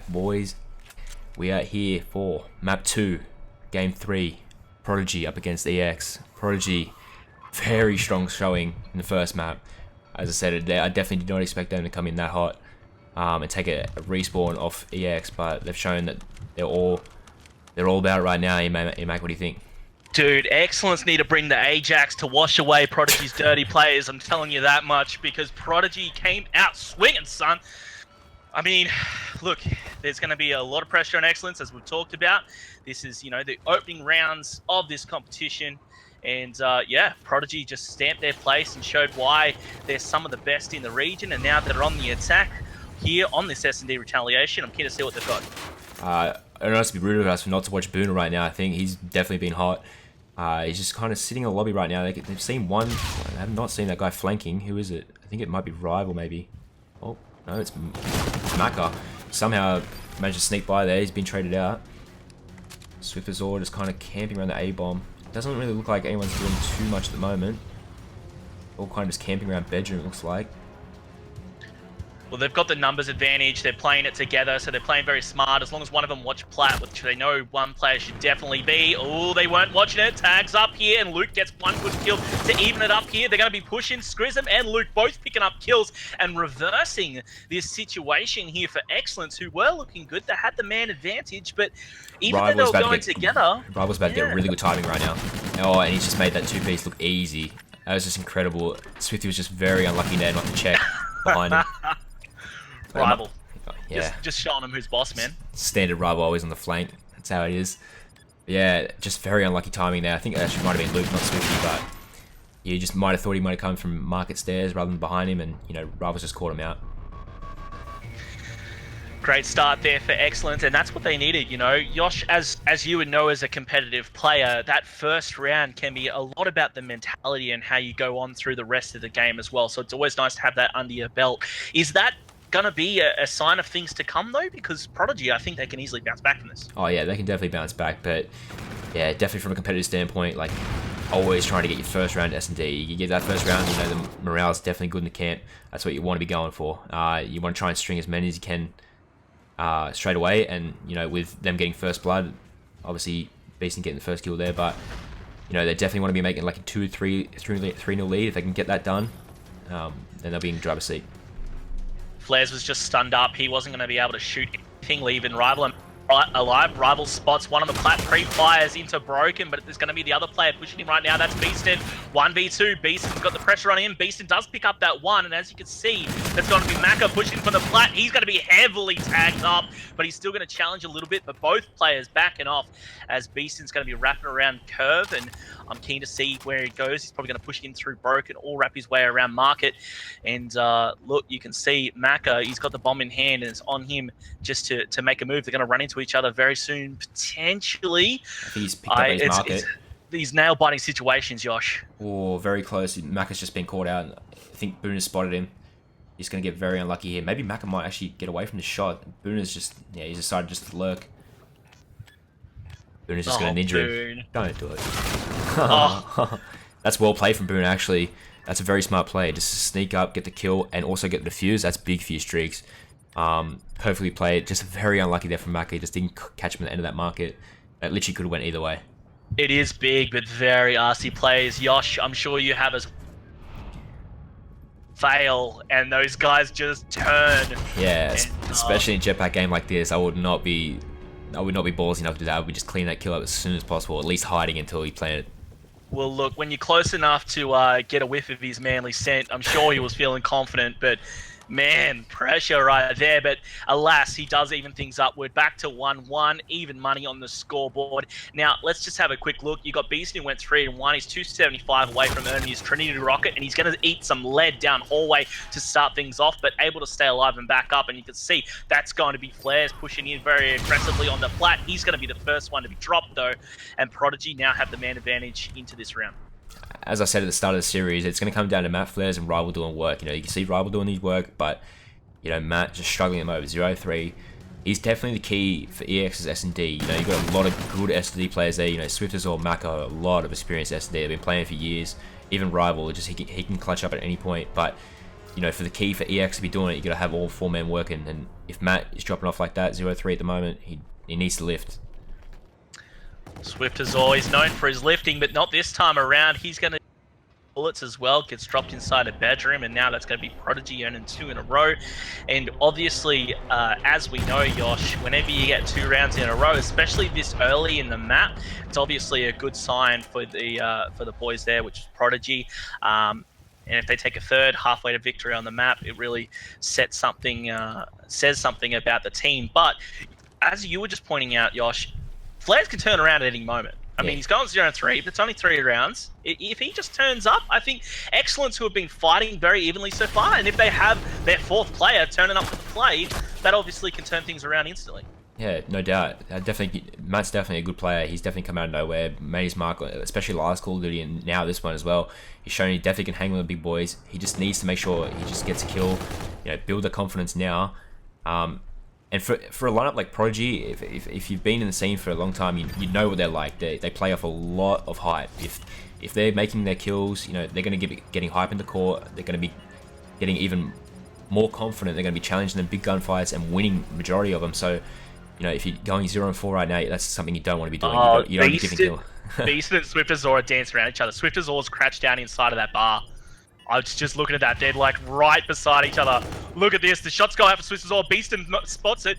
boys. We are here for map 2, game 3. Prodigy up against EX. Prodigy, very strong showing in the first map. As I said, I definitely did not expect them to come in that hot and take a respawn off EX, but they've shown that they're all about it right now. Mac, what do you think? Dude, Excellence need to bring the Ajax to wash away Prodigy's dirty players. I'm telling you that much, because Prodigy came out swinging, son. I mean, look, there's going to be a lot of pressure on Excellence, as we've talked about. This is, you know, the opening rounds of this competition. And, yeah, Prodigy just stamped their place and showed why they're some of the best in the region. And now that they're on the attack here on this S&D retaliation, I'm keen to see what they've got. I don't know, it's to be rude of us for not to watch Boona right now. I think he's definitely been hot. He's just kind of sitting in the lobby right now. They've seen one. I have not seen that guy flanking. Who is it? I think it might be Rival, maybe. Oh, no, it's Maka. Somehow managed to sneak by there. He's been traded out. Swift Azor just kind of camping around the A-bomb. Doesn't really look like anyone's doing too much at the moment. All kind of just camping around bedroom, it looks like. Well, they've got the numbers advantage. They're playing it together, so they're playing very smart. As long as one of them watch Plat, which they know one player should definitely be. Oh, they weren't watching it. Tags up here, and Luke gets one good kill to even it up here. They're going to be pushing. Scrism and Luke both picking up kills and reversing this situation here for Excellence, who were looking good. They had the man advantage, but even though they were going together... Rival's about to get really good timing right now. Oh, and he's just made that two-piece look easy. That was just incredible. Swifty was just very unlucky there not to check behind him. Rival. Yeah. Just showing him who's boss, man. Standard Rival always on the flank. That's how it is. Yeah, just very unlucky timing there. I think it actually might have been Luke, not Swifty, but you just might have thought he might have come from market stairs rather than behind him, and you know, Rival's just caught him out. Great start there for Excellence, and that's what they needed, you know. Yosh, as you would know as a competitive player, that first round can be a lot about the mentality and how you go on through the rest of the game as well. So it's always nice to have that under your belt. Is that going to be a sign of things to come, though? Because Prodigy, I think they can easily bounce back from this. Oh, yeah, they can definitely bounce back, but yeah, definitely from a competitive standpoint, like, always trying to get your first round S&D. You get that first round, you know, the morale is definitely good in the camp. That's what you want to be going for. You want to try and string as many as you can straight away, and, you know, with them getting first blood, obviously, Beastin getting the first kill there, but, you know, they definitely want to be making like a 2-3-0 lead. If they can get that done, then they'll be in the driver's seat. Flares was just stunned up. He wasn't going to be able to shoot anything, leaving Rival alive. Rival spots one on the plat, pre-fires into Broken, but there's going to be the other player pushing him right now. That's Beastin. 1v2. Beastin's got the pressure on him. Beastin does pick up that one, and as you can see, that's going to be Maka pushing from the plat. He's going to be heavily tagged up, but he's still going to challenge a little bit, but both players backing off as Beastin's going to be wrapping around Curve, and I'm keen to see where he goes. He's probably going to push in through Broken or wrap his way around Market. And look, you can see Maka, he's got the bomb in hand, and it's on him just to make a move. They're going to run into each other very soon, potentially. I think he's picked up his Market. These nail-biting situations, Josh. Oh, very close. Maka's just been caught out. I think Boona's spotted him. He's going to get very unlucky here. Maybe Maka might actually get away from the shot. Boona's just, yeah, he's decided just to lurk. Boona's just going to ninja him. Don't do it. Oh. That's well played from Boona, actually. That's a very smart play. Just sneak up, get the kill, and also get the defuse. That's big for your streaks. Perfectly played. Just very unlucky there from Maka. He just didn't catch him at the end of that market. That literally could have went either way. It is big, but very arsey plays. Yosh, I'm sure you have as fail, and those guys just turn. Yeah, and, especially in jetpack game like this, I would not be ballsy enough to do that. I would just clean that kill up as soon as possible, at least hiding until he planted. Well, look, when you're close enough to get a whiff of his manly scent, I'm sure he was feeling confident, but man, pressure right there. But alas, he does even things up. We're back to 1-1, even money on the scoreboard. Now, let's just have a quick look. You got Beastin who went 3-1. He's 275 away from earning his Trinity Rocket, and he's going to eat some lead down hallway to start things off, but able to stay alive and back up. And you can see that's going to be Flares pushing in very aggressively on the flat. He's going to be the first one to be dropped, though, and Prodigy now have the man advantage into this round. As I said at the start of the series, it's going to come down to Matt Flares and Rival doing work. You know, you can see Rival doing his work, but, you know, Matt just struggling him over 0-3. He's definitely the key for EX's S&D. You know, you've got a lot of good S&D players there. You know, Swifters or Maka, a lot of experienced S&D. They've been playing for years. Even Rival, just he can clutch up at any point. But, you know, for the key for EX to be doing it, you got to have all four men working. And if Matt is dropping off like that, 0-3 at the moment, he needs to lift. Swift is always known for his lifting, but not this time around. He's going to bullets as well, gets dropped inside a bedroom, and now that's going to be Prodigy earning 2 in a row. And obviously, as we know, Yosh, whenever you get 2 rounds in a row, especially this early in the map, it's obviously a good sign for the boys there, which is Prodigy. And if they take a third halfway to victory on the map, it really says something about the team. But as you were just pointing out, Yosh, Flares can turn around at any moment. I mean, he's going 0-3, but it's only 3 rounds. If he just turns up, I think Excellence, who have been fighting very evenly so far, and if they have their 4th player turning up for the play, that obviously can turn things around instantly. Yeah, no doubt. Matt's definitely a good player. He's definitely come out of nowhere, made his mark, especially last Call of Duty and now this one as well. He's shown he definitely can hang with the big boys. He just needs to make sure he just gets a kill, build the confidence now. And for a lineup like Prodigy, if you've been in the scene for a long time, you know what they're like. They play off a lot of hype. If they're making their kills, they're going to be getting hype in the court. They're going to be getting even more confident. They're going to be challenging them big gunfights and winning majority of them. So, if you're going 0-4 right now, that's something you don't want to be doing. You don't want to be giving kill. Beast and Swift Azora dance around each other. Swift Azora's crouched down inside of that bar. I was just looking at that. They're like right beside each other. Look at this. The shots go out for Swift Azora. Beaston spots it.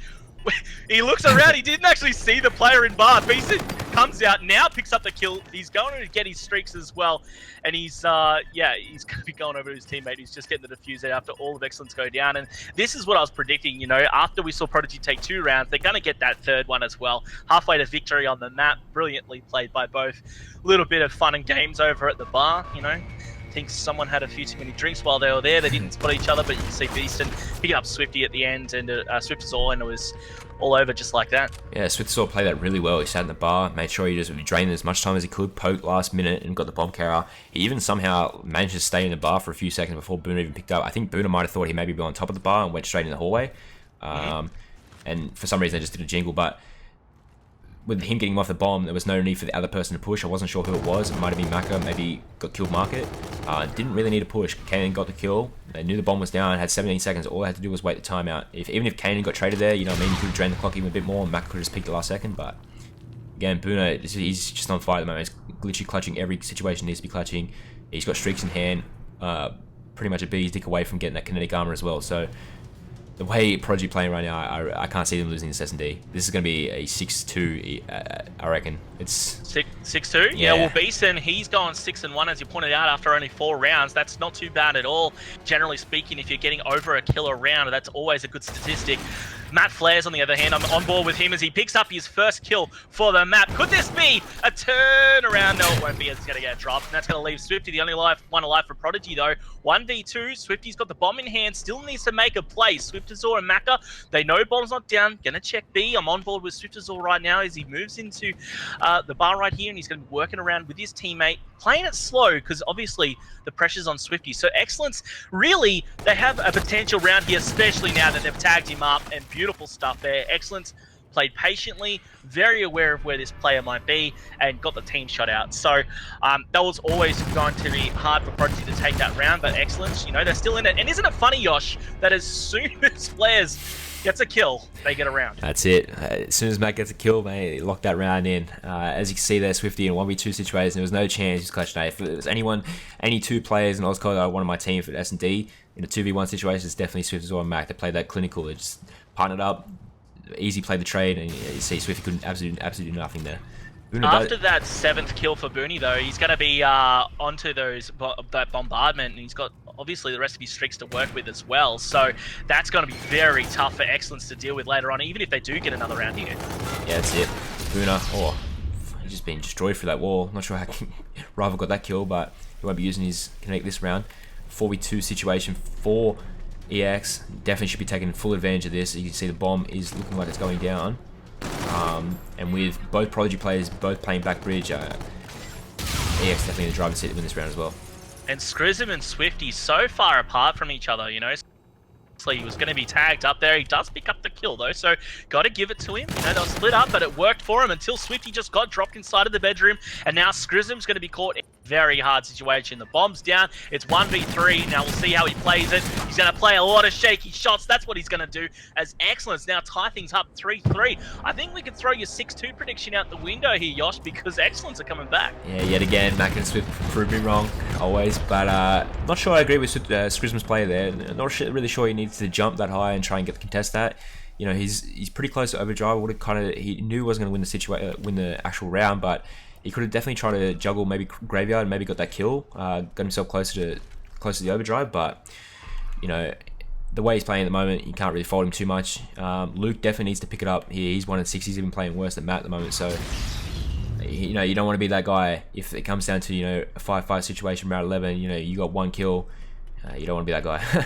He looks around. He didn't actually see the player in bar. Beaston comes out now, picks up the kill. He's going to get his streaks as well. And he's going to be going over to his teammate. He's just getting the diffuser after all of Excellence go down. And this is what I was predicting, after we saw Prodigy take 2 rounds, they're going to get that 3rd one as well. Halfway to victory on the map. Brilliantly played by both. A little bit of fun and games over at the bar, I think someone had a few too many drinks while they were there. They didn't spot each other, but you can see Beaston picking up Swifty at the end, and Swift Azor, and it was all over just like that. Yeah, Swift Azor played that really well. He sat in the bar, made sure he just drained as much time as he could, poked last minute, and got the bomb carrier. He even somehow managed to stay in the bar for a few seconds before Boona even picked up. I think Boona might have thought he maybe be on top of the bar and went straight in the hallway. And for some reason, they just did a jingle, but with him getting off the bomb, there was no need for the other person to push. I wasn't sure who it was. It might have been Maka, maybe got killed Market. Didn't really need a push. Kanan got the kill. They knew the bomb was down, had 17 seconds. All they had to do was wait the timeout. Even if Kanan got traded there, he could have drained the clock even a bit more, and Maka could have just peaked the last second. But again, Boona, he's just on fire at the moment. He's literally clutching every situation he needs to be clutching. He's got streaks in hand, pretty much a bee's dick away from getting that kinetic armor as well. So the way Prodigy playing right now, I can't see them losing this S&D. This is going to be a 6-2, I reckon. It's 6-2? Yeah, well, Beeson, he's going 6-1, as you pointed out, after only 4 rounds. That's not too bad at all. Generally speaking, if you're getting over a kill a round, that's always a good statistic. Matt Flares, on the other hand, I'm on board with him as he picks up his first kill for the map. Could this be a turnaround? No, it won't be, as he's going to get dropped. And that's going to leave Swifty, the only one alive for Prodigy, though. 1v2, Swifty's got the bomb in hand, still needs to make a play. Swift Azor and Maka, they know bomb's not down. Going to check B. I'm on board with Swift Azor right now as he moves into the bar right here, and he's going to be working around with his teammate, playing it slow, because obviously the pressure's on Swifty. So Excellence, really, they have a potential round here, especially now that they've tagged him up, and beautiful stuff there. Excellence played patiently, very aware of where this player might be, and got the team shot out. So that was always going to be hard for Prodigy to take that round, but Excellence, they're still in it. And isn't it funny, Yosh, that as soon as Flares gets a kill, they get a round? That's it. As soon as Matt gets a kill, man, he locked that round in. As you can see there, Swifty in a 1v2 situation, there was no chance he's clutched. If it was any 2 players in OzCoD that I wanted my team for S&D, in a 2v1 situation, it's definitely Swift or Mac. They played that clinical. They just partnered up, easy played the trade, and you see Swifty couldn't absolutely do nothing there. After that 7th kill for Booney, though, he's going to be onto that bombardment, and he's got obviously the rest of his streaks to work with as well. So that's going to be very tough for Excellence to deal with later on, even if they do get another round here. Yeah, that's it. Boona, he's just been destroyed through that wall. Not sure how Rival got that kill, but he won't be using his Connect this round. 4v2 situation for EX. Definitely should be taking full advantage of this. You can see the bomb is looking like it's going down. And with both Prodigy players both playing back bridge, EX definitely in the driving seat to win this round as well. And Scrism and Swifty so far apart from each other, So he was going to be tagged up there. He does pick up the kill, though, so got to give it to him. They'll split up, but it worked for him until Swifty just got dropped inside of the bedroom, and now Scrism's going to be caught very hard situation. The bomb's down. It's 1v3. Now we'll see how he plays it. He's going to play a lot of shaky shots. That's what he's going to do, as Excellence now tie things up 3-3. I think we could throw your 6-2 prediction out the window here, Yosh, because Excellence are coming back. Yeah, yet again, Mac and Swift proved me wrong, always. But not sure I agree with Scrism's play there. Not really sure he needs to jump that high and try and get the contest at. You know, he's pretty close to overdrive. He knew he wasn't going to win the actual round, but he could have definitely tried to juggle maybe Graveyard and maybe got that kill, got himself closer to the overdrive. But you know, the way he's playing at the moment, you can't really fault him too much. Luke definitely needs to pick it up here. He's 1-6. He's even playing worse than Matt at the moment. So you know, you don't want to be that guy if it comes down to, you know, a 5-5 situation round 11. You know, you got one kill. You don't want to be that guy.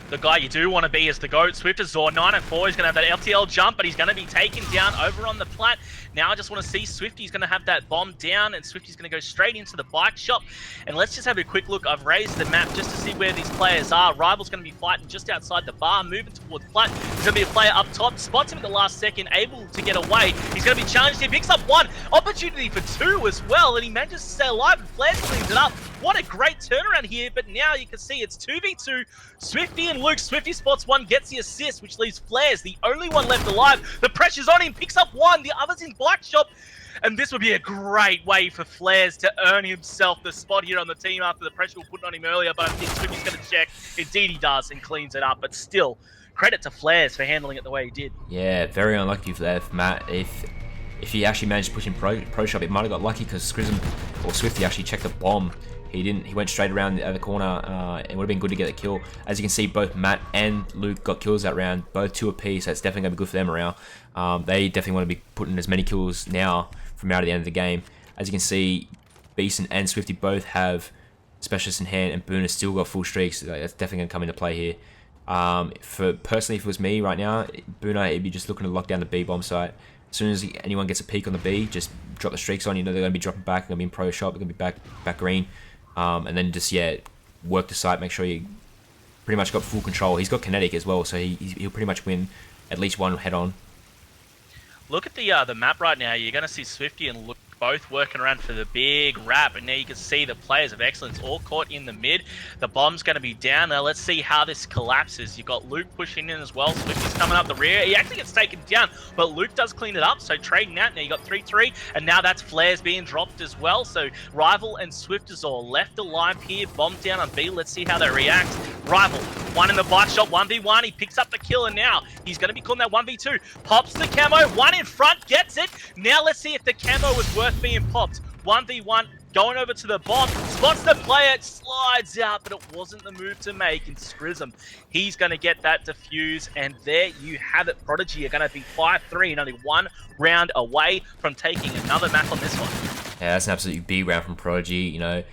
The guy you do want to be is the GOAT. Swift is Zor, 9-4. He's going to have that LTL jump, but he's going to be taken down over on the plat. Now I just want to see Swifty's going to have that bomb down, and Swifty's going to go straight into the bike shop. And let's just have a quick look. I've raised the map just to see where these players are. Rival's going to be fighting just outside the bar, moving towards plat. There's going to be a player up top, spots him at the last second, able to get away. He's going to be challenged. He picks up one, opportunity for two as well, and he manages to stay alive, and Flares cleans it up. What a great turnaround here, but now you can see it's 2v2. Swifty and Luke. Swifty spots one, gets the assist, which leaves Flares, the only one left alive. The pressure's on him, picks up one, the other's in black shop. And this would be a great way for Flares to earn himself the spot here on the team after the pressure we put on him earlier. But I think Swifty's going to check. Indeed he does, and cleans it up. But still, credit to Flares for handling it the way he did. Yeah, very unlucky for that, Matt. If he actually managed to push him pro shop, it might have got lucky because Scrism or Swifty actually checked the bomb. He didn't. He went straight around the other corner. It would have been good to get a kill. As you can see, both Matt and Luke got kills that round, both 2 apiece. So it's definitely going to be good for them around. They definitely want to be putting as many kills now from out of the end of the game. As you can see, Beeson and Swifty both have specialists in hand, and Boone has still got full streaks. That's definitely going to come into play here. Personally, if it was me right now, Boone, he'd be just looking to lock down the B bomb site. As soon as anyone gets a peek on the B, just drop the streaks on. You know they're going to be dropping back. They're going to be in pro shop. They're going to be back green. And then just, yeah, work the site, make sure you pretty much got full control. He's got kinetic as well, so he'll pretty much win at least one head-on. Look at the map right now. You're going to see Swifty and Luke both working around for the big wrap, and now you can see the players of Excellence all caught in the mid. The bomb's going to be down. Now let's see how this collapses. You've got Luke pushing in as well. Swifty's coming up the rear. He actually gets taken down, but Luke does clean it up, so trading out. Now you got 3-3, and now that's Flares being dropped as well. So Rival and Swift is all left alive here. Bomb down on B. Let's see how they react. Rival, one in the bike shot, 1v1. He picks up the kill, and now he's going to be calling that 1v2. Pops the camo, one in front, gets it. Now let's see if the camo was worth being popped. 1v1, going over to the bomb, spots the player, slides out, but it wasn't the move to make. And Scrism, he's going to get that defuse, and there you have it. Prodigy are going to be 5-3 and only one round away from taking another map on this one. Yeah, that's an absolutely big round from Prodigy, you know,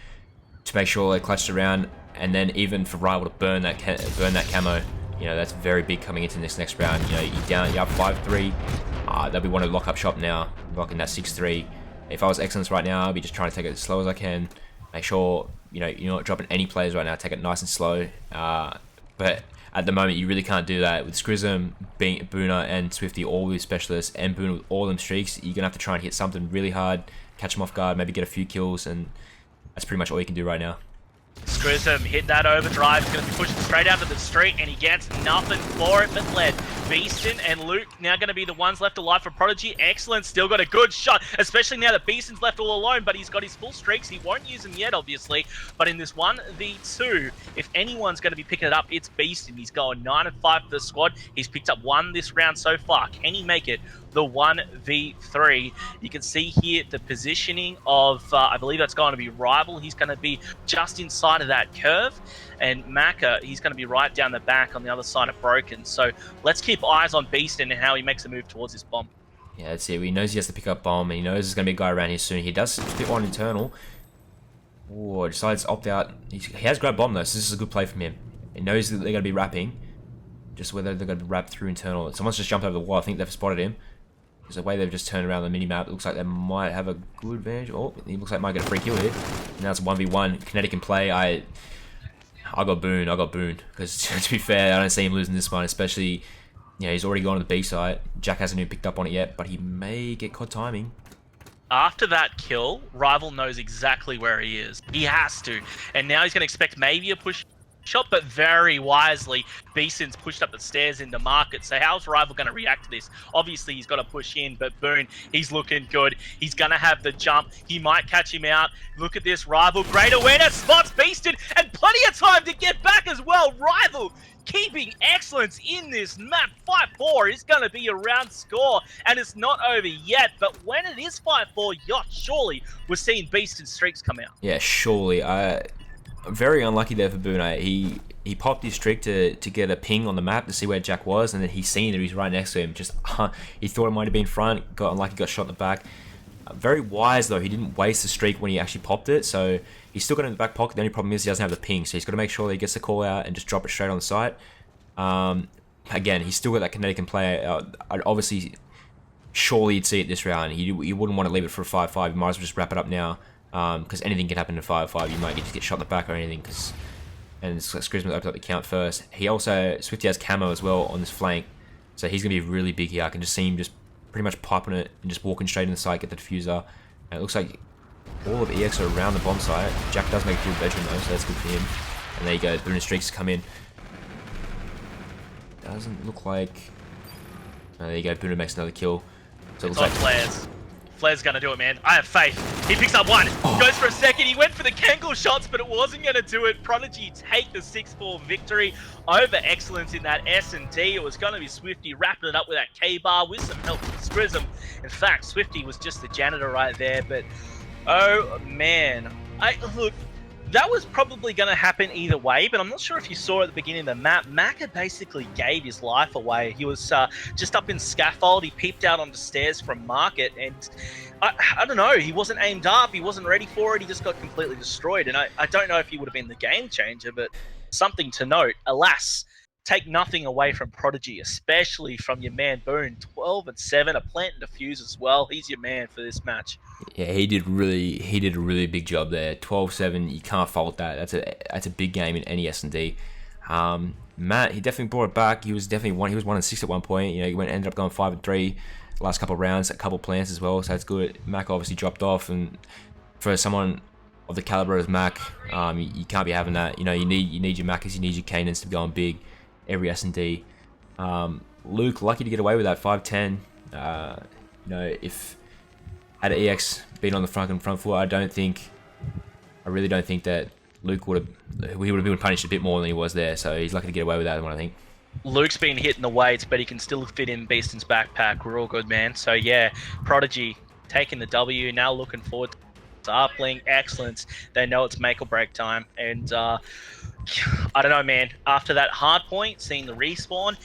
to make sure they clutched around, and then even for Rival to burn that camo. You know, that's very big coming into this next round. You know, you're up 5-3. They'll be wanting to lock up shop now, locking that 6-3. If I was Excellence right now, I'd be just trying to take it as slow as I can. Make sure, you know, you're not dropping any players right now. Take it nice and slow. But at the moment, you really can't do that. With Scrism, Boona, and Swifty, all with specialists, and Boona with all them streaks, you're going to have to try and hit something really hard, catch them off guard, maybe get a few kills, and that's pretty much all you can do right now. Scrism hit that overdrive. He's going to be pushing straight out to the street, and he gets nothing for it but lead. Beeston and Luke now going to be the ones left alive for Prodigy. Excellent, still got a good shot, especially now that Beeston's left all alone, but he's got his full streaks. He won't use them yet, obviously, but in this 1v2, if anyone's going to be picking it up, it's Beeston. He's going 9-5 for the squad. He's picked up one this round so far. Can he make it the 1v3? You can see here the positioning of, I believe that's going to be Rival. He's going to be just inside of that curve, and Maka, he's going to be right down the back on the other side of Broken. So let's keep eyes on Beaston and how he makes a move towards this bomb. Yeah, that's it. He knows he has to pick up bomb, and he knows there's going to be a guy around here soon. He does fit one internal. Oh, decides to opt out. He has grabbed bomb though, so this is a good play from him. He knows that they're going to be wrapping, just whether they're going to wrap through internal. Someone's just jumped over the wall. I think they've spotted him. There's a way they've just turned around the mini-map. It looks like they might have a good advantage. Oh, he looks like he might get a free kill here. Now it's a 1v1. Kinetic in play. I got Boone. Because to be fair, I don't see him losing this one, especially, you know, he's already gone to the B site. Jack hasn't even picked up on it yet, but he may get CoD timing. After that kill, Rival knows exactly where he is. He has to. And now he's going to expect maybe a push shot, but very wisely, Beeson's pushed up the stairs in the market. So how's Rival going to react to this? Obviously, he's got to push in, but Boone, he's looking good. He's going to have the jump. He might catch him out. Look at this, Rival. Great awareness, spots Beaston, and plenty of time to get back as well. Rival keeping excellence in this map. 5-4 is going to be a round score, and it's not over yet. But when it is 5-4, surely we're seeing Beaston's streaks come out. Yeah, surely. Very unlucky there for Boone. He popped his streak to get a ping on the map to see where Jack was, and then he's seen that he's right next to him. Just he thought it might have been front, got unlucky, got shot in the back. Very wise though, he didn't waste the streak when he actually popped it, so he's still got it in the back pocket. The only problem is he doesn't have the ping, so he's got to make sure that he gets the call out and just drop it straight on the site. Again, he's still got that kinetic in play. Obviously, surely you'd see it this round. You wouldn't want to leave it for a 5-5. You might as well just wrap it up now. Because anything can happen in 5-5. You might just get shot in the back or anything. And Scrisman opens up the count first. He also, Swifty has camo as well on this flank, so he's going to be really big here. I can just see him just pretty much popping it and just walking straight in the site, get the diffuser. And it looks like all of EX are around the bomb site. Jack does make a dual bedroom though, so that's good for him. And there you go, Boone and Streaks come in. Doesn't look like... Oh, there you go, Boone makes another kill. So it looks like Flares. Flair's gonna do it, man. I have faith. He picks up one, goes for a second. He went for the Kangol shots, but it wasn't gonna do it. Prodigy take the 6-4 victory over Excellence in that S&D. It was gonna be Swifty wrapping it up with that K-bar with some help from Scrism. In fact, Swifty was just the janitor right there, but oh man. Look, that was probably going to happen either way, but I'm not sure if you saw at the beginning of the map, Maka basically gave his life away. He was just up in scaffold. He peeped out on the stairs from market, and I don't know. He wasn't aimed up. He wasn't ready for it. He just got completely destroyed, and I don't know if he would have been the game changer, but something to note. Alas, take nothing away from Prodigy, especially from your man Boone. 12-7, a plant and defuse as well. He's your man for this match. Yeah, he did a really big job there. 12-7, you can't fault that. That's a big game in any S&D. Matt, he definitely brought it back. He was definitely 1-6 at one point. You know, he ended up going 5-3 last couple of rounds, a couple of plants as well. So that's good. Mac obviously dropped off, and for someone of the caliber as Mac, you can't be having that. You know, you need your Maccas, you need your Canons to be going big every S&D. Luke, lucky to get away with that 5-10. You know, if had EX been on the front foot, I really don't think that Luke would have been punished a bit more than he was there. So he's lucky to get away with that one, I think. Luke's been hitting the weights, but he can still fit in Beaston's backpack. Real good, man. So yeah, Prodigy taking the W. Now looking forward to Uplink. Excellence. They know it's make or break time, and I don't know, man. After that hard point, seeing the respawn,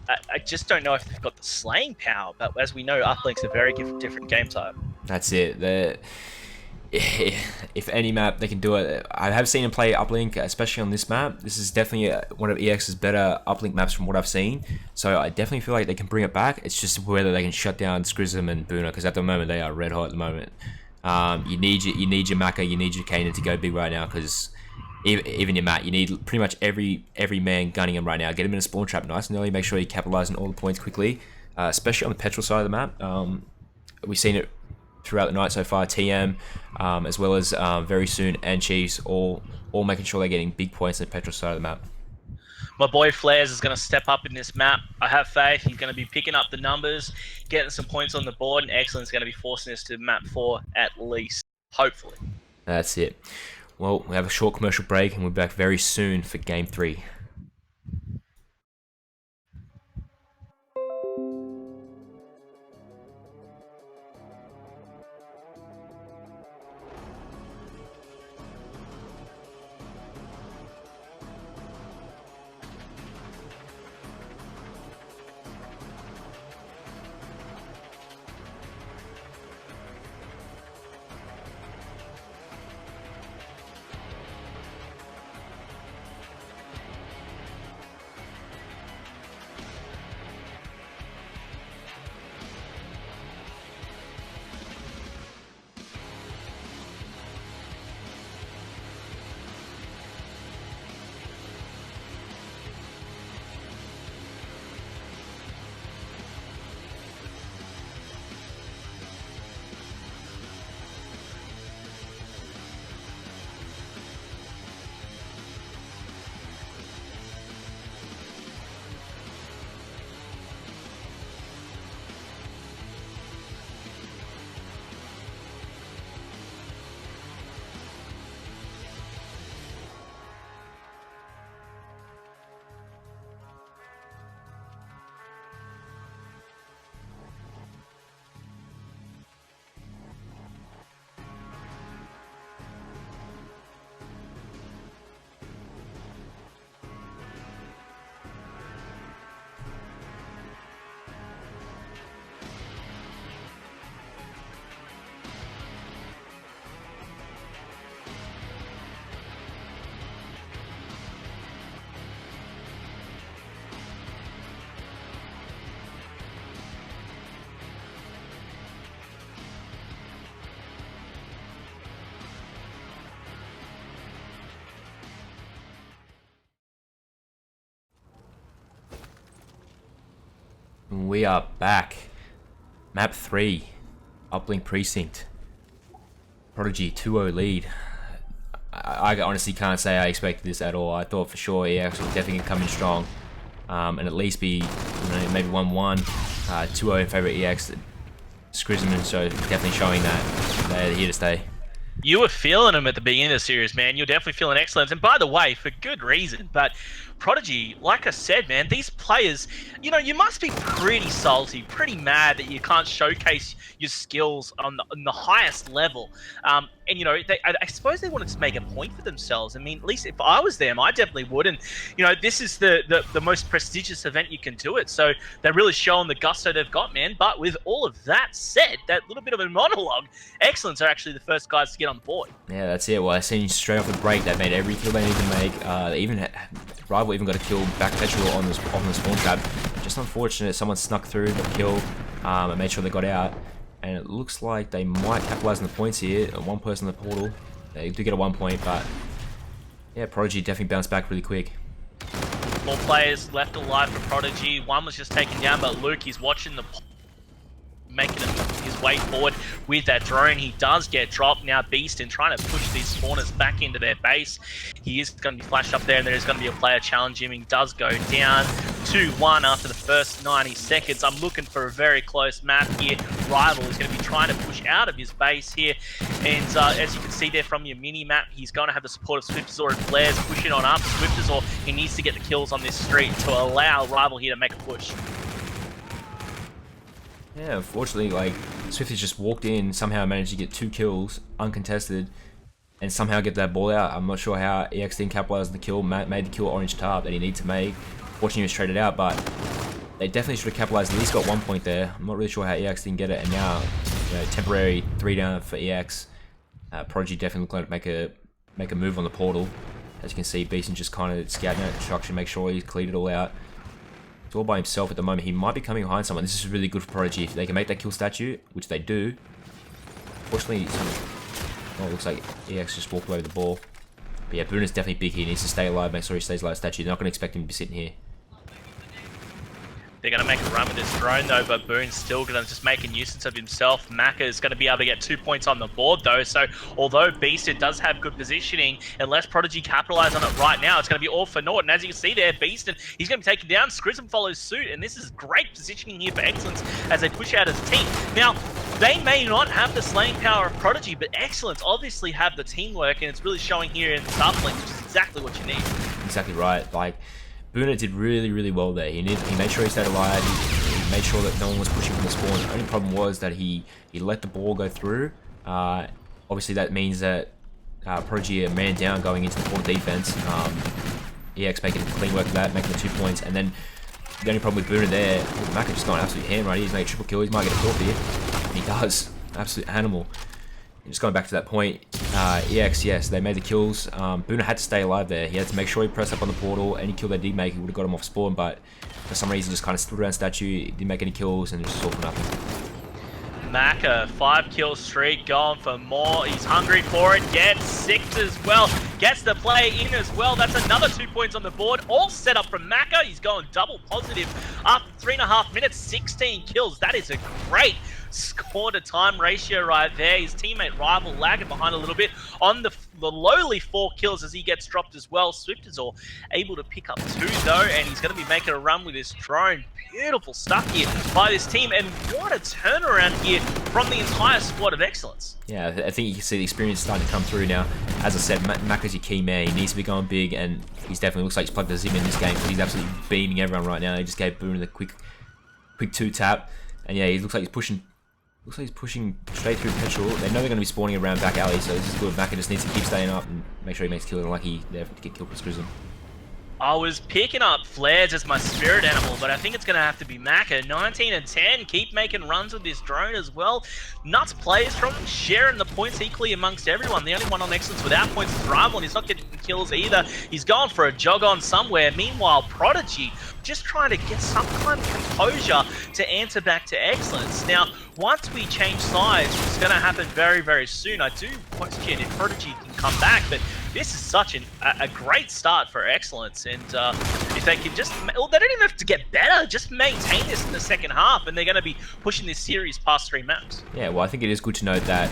I just don't know if they've got the slaying power. But as we know, Uplink's a very different game type. That's it. If any map they can do it, I have seen him play Uplink, especially on this map. This is definitely one of EX's better Uplink maps from what I've seen. So I definitely feel like they can bring it back. It's just whether they can shut down Scrism and Boona, because at the moment they are red hot at the moment. You need your Maka, you need your Kanan to go big right now, because even your Matt, you need pretty much every man gunning him right now. Get him in a spawn trap nice and early. Make sure you capitalize on all the points quickly, especially on the petrol side of the map. We've seen it throughout the night so far. TM, as well as very soon, and Chiefs, all making sure they're getting big points on the petrol side of the map. My boy Flares is going to step up in this map. I have faith. He's going to be picking up the numbers, getting some points on the board, and Excellence is going to be forcing us to map 4 at least, hopefully. That's it. Well, we have a short commercial break, and we're back very soon for Game 3. We are back. Map 3. Uplink Precinct. Prodigy 2-0 lead. I honestly can't say I expected this at all. I thought for sure EX was definitely come in strong. And at least be, maybe 1-1. 2-0 in favour of EX. Scrism, so definitely showing that they're here to stay. You were feeling them at the beginning of the series, man. You're definitely feeling excellence. And by the way, for good reason. But Prodigy, like I said, man, these players, you must be pretty salty, pretty mad that you can't showcase your skills on the highest level. And, I suppose they wanted to make a point for themselves. I mean, at least if I was them, I definitely would. And, this is the most prestigious event you can do it. So they're really showing the gusto they've got, man. But with all of that said, that little bit of a monologue, Excellence are actually the first guys to get on board. Yeah, that's it. Well, I seen straight off the break, they made every kill they need to make. Rival even got a kill back petrol on the spawn trap. Just unfortunate, someone snuck through the kill and made sure they got out. And it looks like they might capitalize on the points here. One person in the portal. They do get a 1 point, but yeah, Prodigy definitely bounced back really quick. 4 players left alive for Prodigy. One was just taken down, but Luke, he's watching the making his way forward with that drone. He does get dropped. Now Beaston trying to push these spawners back into their base. He is going to be flashed up there, and there is going to be a player challenging him. He does go down 2-1 after the first 90 seconds. I'm looking for a very close map here. Rival is going to be trying to push out of his base here, and as you can see there from your mini map, he's going to have the support of Swiftazor and Flares pushing on up. Swiftazor, he needs to get the kills on this street to allow Rival here to make a push. Yeah, unfortunately, Swift has just walked in, somehow managed to get 2 kills, uncontested, and somehow get that ball out. I'm not sure how EX didn't capitalize on the kill, made the kill orange tarp that he needed to make. Fortunately, he was traded out, but they definitely should have capitalized, at least got 1 point there. I'm not really sure how EX didn't get it, and now, temporary 3 down for EX. Prodigy definitely looked like make a move on the portal. As you can see, Beeson just kind of scouting out construction, make sure he's cleared it all out. All by himself at the moment. He might be coming behind someone. This is really good for Prodigy. If they can make that kill statue, which they do. Fortunately, it looks like EX just walked away with the ball. But yeah, Boone is definitely big here. He needs to stay alive, make sure he stays alive statue. They're not going to expect him to be sitting here. They're going to make a run with this drone though, but Boone's still going to just make a nuisance of himself. Maka is going to be able to get 2 points on the board though, so although Beaston does have good positioning, unless Prodigy capitalize on it right now, it's going to be all for naught. And as you can see there, Beaston, he's going to be taken down. Scrism follows suit, and this is great positioning here for Excellence as they push out his team. Now, they may not have the slaying power of Prodigy, but Excellence obviously have the teamwork, and it's really showing here in the Uplink, which is exactly what you need. Exactly right. Boona did really, really well there. He made sure he stayed alive. He made sure that no one was pushing from the spawn. The only problem was that he let the ball go through. Obviously, that means that Prodigy are man down going into the portal defense. EX making clean work of that, making the 2 points. And then the only problem with Boona there, Maka just going absolute ham, right? He's made a triple kill. He might get a fourth here. And he does. Absolute animal. Just going back to that point, EX, yes, they made the kills. Boona had to stay alive there. He had to make sure he pressed up on the portal. Any kill they did make, he would have got him off spawn, but for some reason just kind of stood around statue, didn't make any kills, and just all for nothing. Maka, 5 kill streak, going for more. He's hungry for it, gets 6 as well. Gets the play in as well. That's another 2 points on the board. All set up from Maka. He's going double positive. After 3.5 minutes, 16 kills. That is a great score to time ratio right there. His teammate Rival lagging behind a little bit on the lowly 4 kills as he gets dropped as well. Swift is all able to pick up 2 though, and he's going to be making a run with his drone. Beautiful stuff here by this team, and what a turnaround here from the entire squad of Excellence. Yeah, I think you can see the experience starting to come through now. As I said, Maka's your key man. He needs to be going big, and he's definitely looks like he's plugged the Zim in this game because he's absolutely beaming everyone right now. He just gave Boone the quick 2 tap, and yeah, he looks like he's pushing. Looks like he's pushing straight through petrol. They know they're going to be spawning around back alley, so this is good. Maka just needs to keep staying up and make sure he makes kills. Unlucky there to get killed for Scrism. I was picking up Flares as my spirit animal, but I think it's going to have to be Maka. 19 and 10, keep making runs with this drone as well. Nuts plays from him, sharing the points equally amongst everyone. The only one on Excellence without points is Rival, and he's not getting kills either. He's gone for a jog on somewhere. Meanwhile, Prodigy just trying to get some kind of composure to answer back to Excellence. Now, once we change sides, which is going to happen very, very soon, I do question if Prodigy can come back, but this is such a great start for Excellence, and it's if they can just, well, they don't even have to get better, just maintain this in the second half, and they're going to be pushing this series past 3 maps. Yeah, well, I think it is good to note that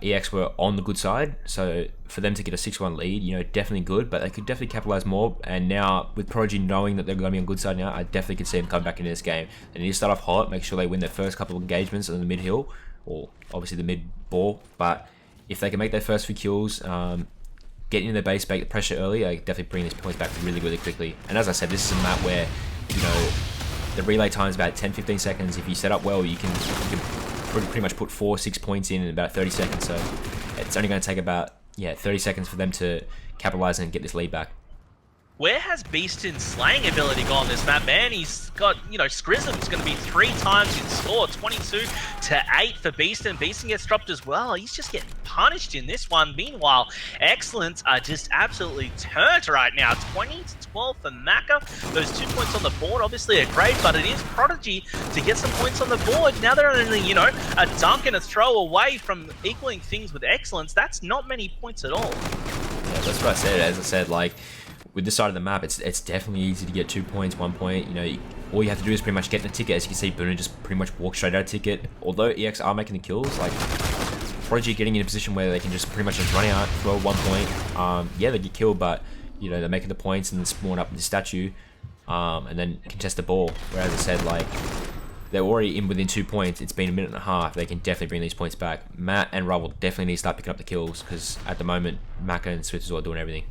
EX were on the good side, so for them to get a 6-1 lead, you know, definitely good, but they could definitely capitalize more. And now with Prodigy knowing that they're going to be on good side now, I definitely could see them come back into this game. They need to start off hot, make sure they win their first couple of engagements on the mid hill, or obviously the mid ball. But if they can make their first few kills, get into their base, break the pressure early, I definitely bring these points back really, really quickly. And as I said, this is a map where, you know, the relay time is about 10-15 seconds. If you set up well, you can pretty much put 4-6 points in about 30 seconds. So it's only going to take about 30 seconds for them to capitalize and get this lead back. Where has Beaston's slaying ability gone this map, man? He's got, you know, Scrism's going to be 3 times his score, 22-8 for Beaston. Beaston gets dropped as well. He's just getting punished in this one. Meanwhile, Excellence are just absolutely turned right now. 20-12 for Maka. Those 2 points on the board obviously are great, but it is Prodigy to get some points on the board. Now they're only, you know, a dunk and a throw away from equaling things with Excellence. That's not many points at all. Yeah, that's what I said. As I said, like, with this side of the map, it's definitely easy to get 2 points, 1 point. You know, all you have to do is pretty much get in a ticket. As you can see, Boona just pretty much walk straight out of ticket. Although EX are making the kills, like Prodigy getting in a position where they can just pretty much just run out, throw 1 point. Yeah, they get killed, but you know, they're making the points and then spawn up in the statue, and then contest the ball. Whereas I said, like, they're already in within 2 points. It's been a minute and a half. They can definitely bring these points back. Matt and Rob will definitely need to start picking up the kills, because at the moment, Maka and Swift is all doing everything.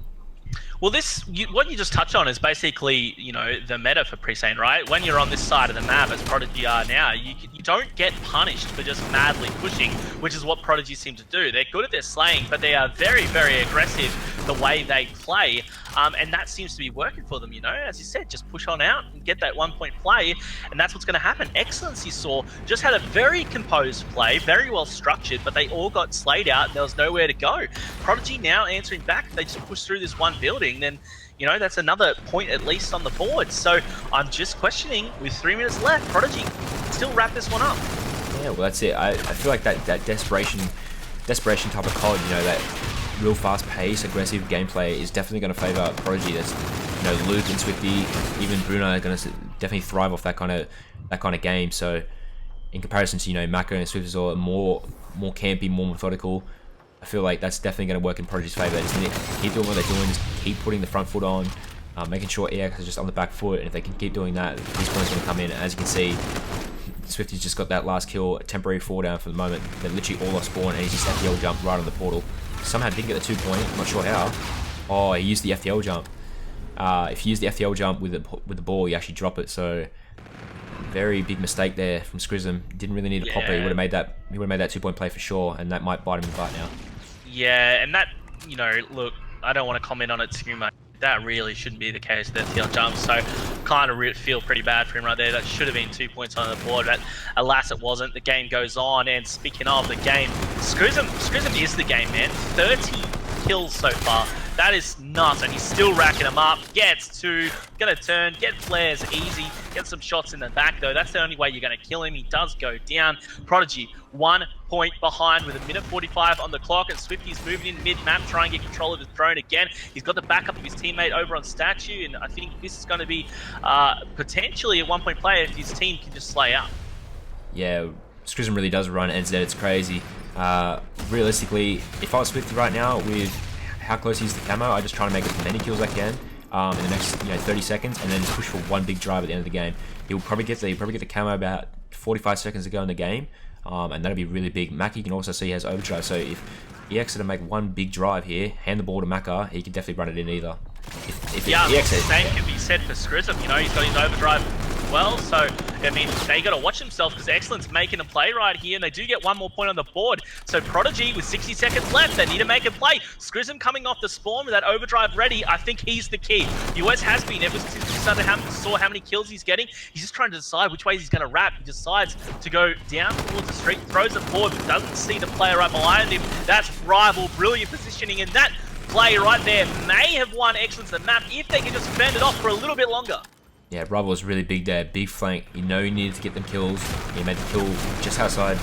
Well, what you just touched on is basically, you know, the meta for Presane, right? When you're on this side of the map, as Prodigy are now, you don't get punished for just madly pushing, which is what Prodigy seem to do. They're good at their slaying, but they are very, very aggressive the way they play, and that seems to be working for them, you know? As you said, just push on out and get that 1 point play, and that's what's going to happen. Excellence, you saw, just had a very composed play, very well structured, but they all got slayed out, and there was nowhere to go. Prodigy now answering back, they just push through this one building, then, you know, that's another point at least on the board. So I'm just questioning, with 3 minutes left, Prodigy still wrap this one up. Yeah, well, that's it. I feel like that desperation type of CoD, you know, that real fast pace, aggressive gameplay is definitely going to favor Prodigy. That's, you know, Luke and Swifty, even Bruno are going to definitely thrive off that kind of game. So in comparison to, you know, Maka and Swift is all more campy, more methodical. I feel like that's definitely going to work in Prodigy's favor. They just need to keep doing what they're doing, just keep putting the front foot on, making sure EX is just on the back foot, and if they can keep doing that, these points are going to come in. As you can see, Swifty's just got that last kill, a temporary fall down for the moment. They're literally all off spawn, and he's just FTL jump right on the portal. Somehow didn't get the 2 point, I'm not sure how. Oh, he used the FTL jump. If you use the FTL jump with the ball, you actually drop it, so very big mistake there from Scrism. Didn't really need to pop it. He would have made that 2 point play for sure, and that might bite him in the butt now. Yeah, and that, you know, look, I don't want to comment on it too much. That really shouldn't be the case, the FTL jump, so kind of feel pretty bad for him right there. That should have been 2 points on the board, but alas it wasn't. The game goes on, and speaking of the game, Scrism is the game, man. 30 kills so far. That is nuts, and he's still racking them up. Gets 2, gonna turn, get flares easy, get some shots in the back though. That's the only way you're gonna kill him. He does go down. Prodigy, 1 point behind with 1:45 on the clock, and Swifty's moving in mid-map, trying to get control of his drone again. He's got the backup of his teammate over on Statue, and I think this is gonna be potentially a 1 point play if his team can just slay up. Yeah, Scrism really does run NZ, it's crazy. Realistically, if I was Swifty right now with how close he is to camo, I just try to make as many kills as I can in the next 30 seconds, and then just push for one big drive at the end of the game. He'll probably get the camo about 45 seconds to go in the game, and that'll be really big. Maka, you can also see, has overdrive, so if EX to make one big drive here, hand the ball to Maka, he can definitely run it in either. The same can be said for Scrism. You know, he's got his overdrive as well, so I mean, they got to watch themselves, because Excellence making a play right here, and they do get 1 more point on the board. So Prodigy with 60 seconds left, they need to make a play. Scrism coming off the spawn with that overdrive ready. I think he's the key. US has been, ever since we saw how many kills he's getting, he's just trying to decide which way he's going to wrap. He decides to go down towards the street, throws it forward, but doesn't see the player right behind him. That's Rival, brilliant positioning, and that play right there may have won Excellence the map if they can just fend it off for a little bit longer. Yeah, Rival was really big there, big flank. You know, he needed to get them kills. He made the kill just outside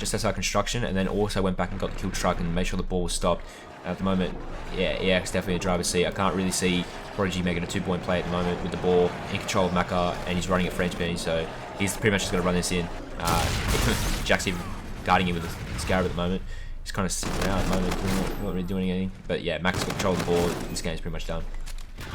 just outside construction, and then also went back and got the kill truck and made sure the ball was stopped. At the moment, yeah, EX definitely a driver's seat. I can't really see Prodigy making a 2-point play at the moment with the ball in control of Maka, and he's running at French bean, so he's pretty much just going to run this in. Jack's even guarding him with the Scarab at the moment. He's kind of sitting out at the moment, not really doing anything. But yeah, Mac's got control of the ball. This game's pretty much done.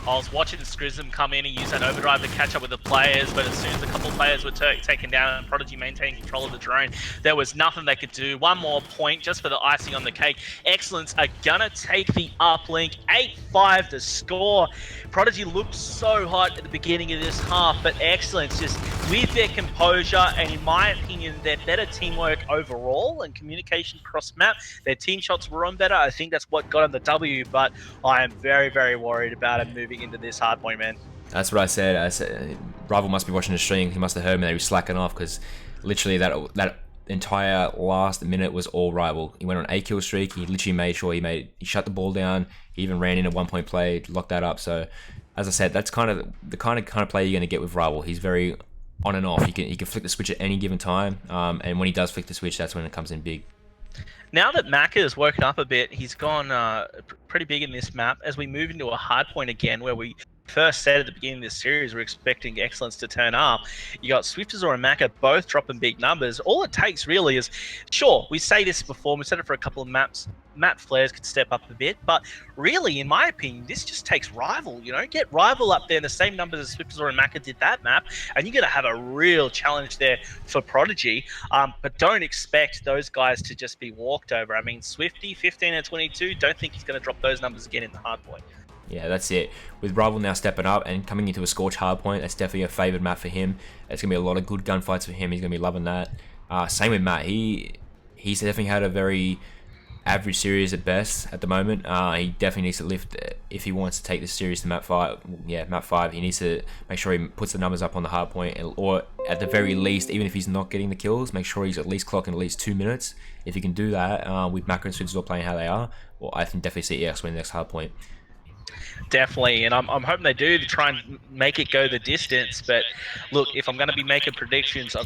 I was watching Scrism come in and use that overdrive to catch up with the players, but as soon as a couple of players were taken down and Prodigy maintained control of the drone, there was nothing they could do. One more point just for the icing on the cake. Excellence are gonna take the uplink. 8-5 to score. Prodigy looked so hot at the beginning of this half, but Excellence just with their composure and, in my opinion, their better teamwork overall and communication cross map. Their team shots were on better. I think that's what got them the W, but I am very, very worried about it moving into this hard point, man. That's what I said. Rival must be watching the stream. He must have heard me. He was slacking off because literally that entire last minute was all Rival. He went on a kill streak. He literally made sure he shut the ball down. He even ran in a 1-point play, locked that up. So, as I said, that's kind of the kind of play you're going to get with Rival. He's very on and off. He can flick the switch at any given time, and when he does flick the switch, that's when it comes in big. Now that Maka has woken up a bit, he's gone pretty big in this map. As we move into a hard point again, where we first said at the beginning of this series we're expecting Excellence to turn up, you got Swiftazor and Maka both dropping big numbers. All it takes really is, sure, we say this before, we said it for a couple of maps, map flares could step up a bit, but really, in my opinion, this just takes Rival, you know? Get Rival up there in the same numbers as Swiftazor and Maka did that map, and you're going to have a real challenge there for Prodigy, but don't expect those guys to just be walked over. I mean, Swifty, 15 and 22, don't think he's going to drop those numbers again in the hard point. Yeah, that's it. With Rival now stepping up and coming into a Scorch hardpoint, that's definitely a favoured map for him. It's going to be a lot of good gunfights for him. He's going to be loving that. Same with Matt. He's definitely had a very average series at best at the moment. He definitely needs to lift if he wants to take this series to map 5. Yeah, map 5. He needs to make sure he puts the numbers up on the hardpoint, or at the very least, even if he's not getting the kills, make sure he's at least clocking at least 2 minutes. If he can do that, with Maka and Switzerland playing how they are, well, I can definitely see EX win the next hardpoint. Definitely, and I'm hoping they do to try and make it go the distance. But look, if I'm going to be making predictions,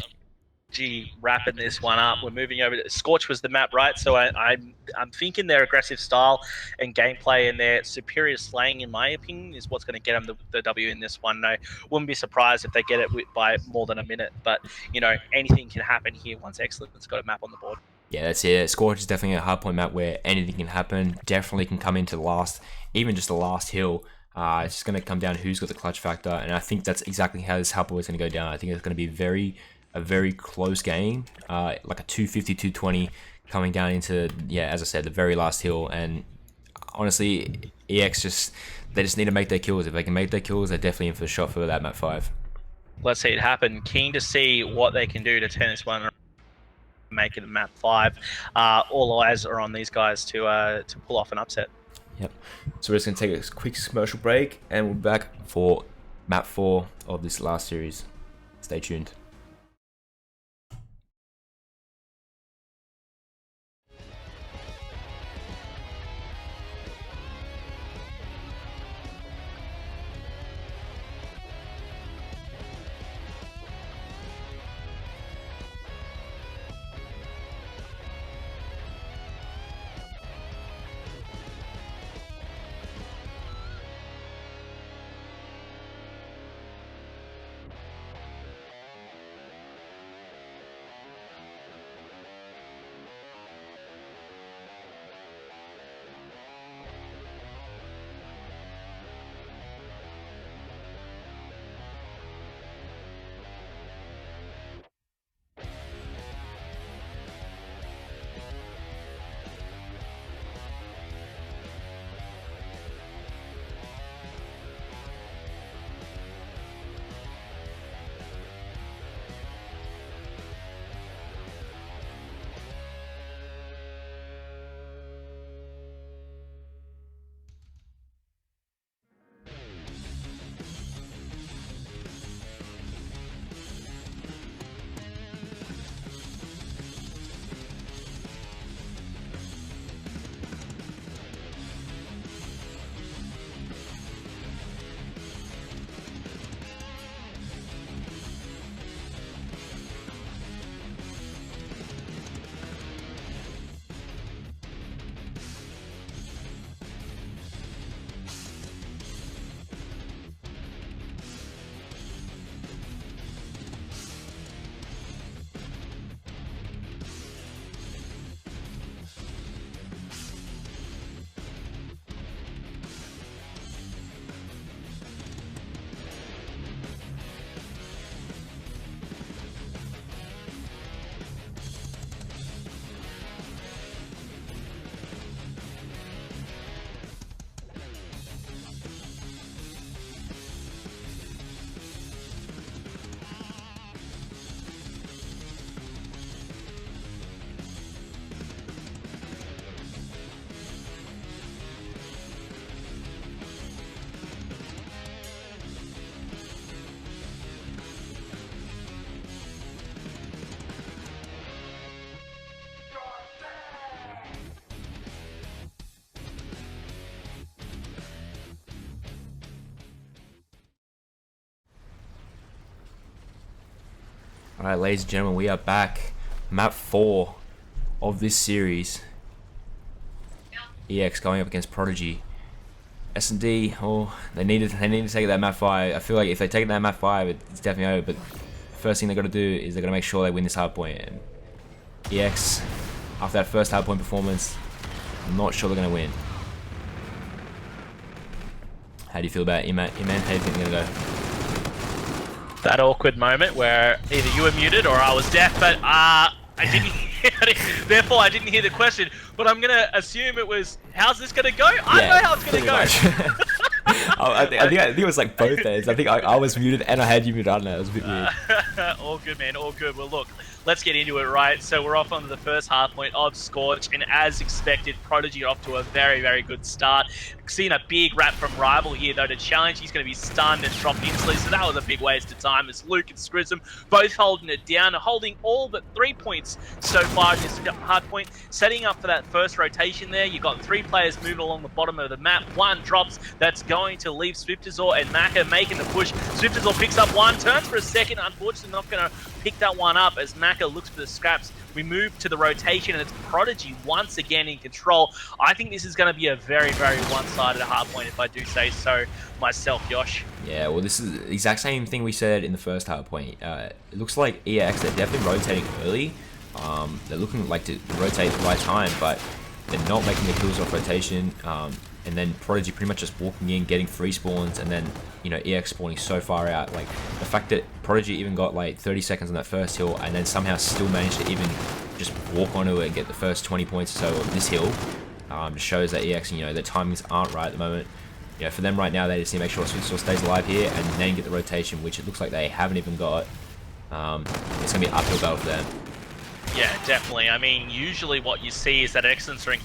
wrapping this one up. We're moving over to Scorch was the map, right? So I'm thinking their aggressive style and gameplay and their superior slaying, in my opinion, is what's going to get them the W in this one. No, wouldn't be surprised if they get it by more than a minute. But you know, anything can happen here once Excellence got a map on the board. Yeah, that's it. Scorch is definitely a hardpoint map where anything can happen. Definitely can come into the last, even just the last hill. It's just going to come down to who's got the clutch factor, and I think that's exactly how this hardpoint is going to go down. I think it's going to be a very close game, like a 250-220 coming down into, yeah, as I said, the very last hill. And honestly, EX they just need to make their kills. If they can make their kills, they're definitely in for a shot for that map 5. Let's see it happen. Keen to see what they can do to turn this one, make it a map 5. All eyes are on these guys to pull off an upset. Yep. So we're just going to take a quick commercial break, and we'll be back for map 4 of this last series. Stay tuned. Alright, ladies and gentlemen, we are back. Map 4 of this series. EX going up against Prodigy. S&D, oh, they need to take that map 5. I feel like if they take that map 5, it's definitely over. But first thing they've got to do is they've got to make sure they win this hardpoint. And EX, after that first hardpoint performance, I'm not sure they're going to win. How do you feel about it, man? How do you think they're going to go? That awkward moment where either you were muted or I was deaf, but I didn't hear it, therefore I didn't hear the question. But I'm gonna assume it was, how's this gonna go? I know how it's gonna go. I think it was like both ends. I think I was muted and I had you muted. I don't know, it was a bit weird. All good, man, all good. Well, look, let's get into it, right? So we're off on the first hardpoint of Scorch, and as expected, Prodigy off to a very, very good start. Seeing a big wrap from Rival here, though, to challenge. He's going to be stunned and dropped instantly, so that was a big waste of time as Luke and Scrism both holding it down, holding all but 3 points so far in this hardpoint. Setting up for that first rotation there, you've got 3 players moving along the bottom of the map. 1 drops, that's going to leave Swiftazor and Maka making the push. Swiftazor picks up 1, turns for a second, unfortunately not going to pick that one up as Maka looks for the scraps. We move to the rotation and it's Prodigy once again in control. I think this is going to be a very, very one-sided hardpoint if I do say so myself, Yosh. Yeah, well, this is the exact same thing we said in the first hardpoint. It looks like EX, they're definitely rotating early. They're looking like to rotate at the right time, but they're not making the kills off rotation. And then Prodigy pretty much just walking in, getting free spawns, and then, you know, EX spawning so far out. Like, the fact that Prodigy even got like 30 seconds on that first hill and then somehow still managed to even just walk onto it and get the first 20 points or so of this hill, just shows that EX, you know, their timings aren't right at the moment. You know, for them right now, they just need to make sure Swiftazor stays alive here and then get the rotation, which it looks like they haven't even got. It's going to be an uphill battle for them. Yeah, definitely. I mean, usually what you see is that Excellence are in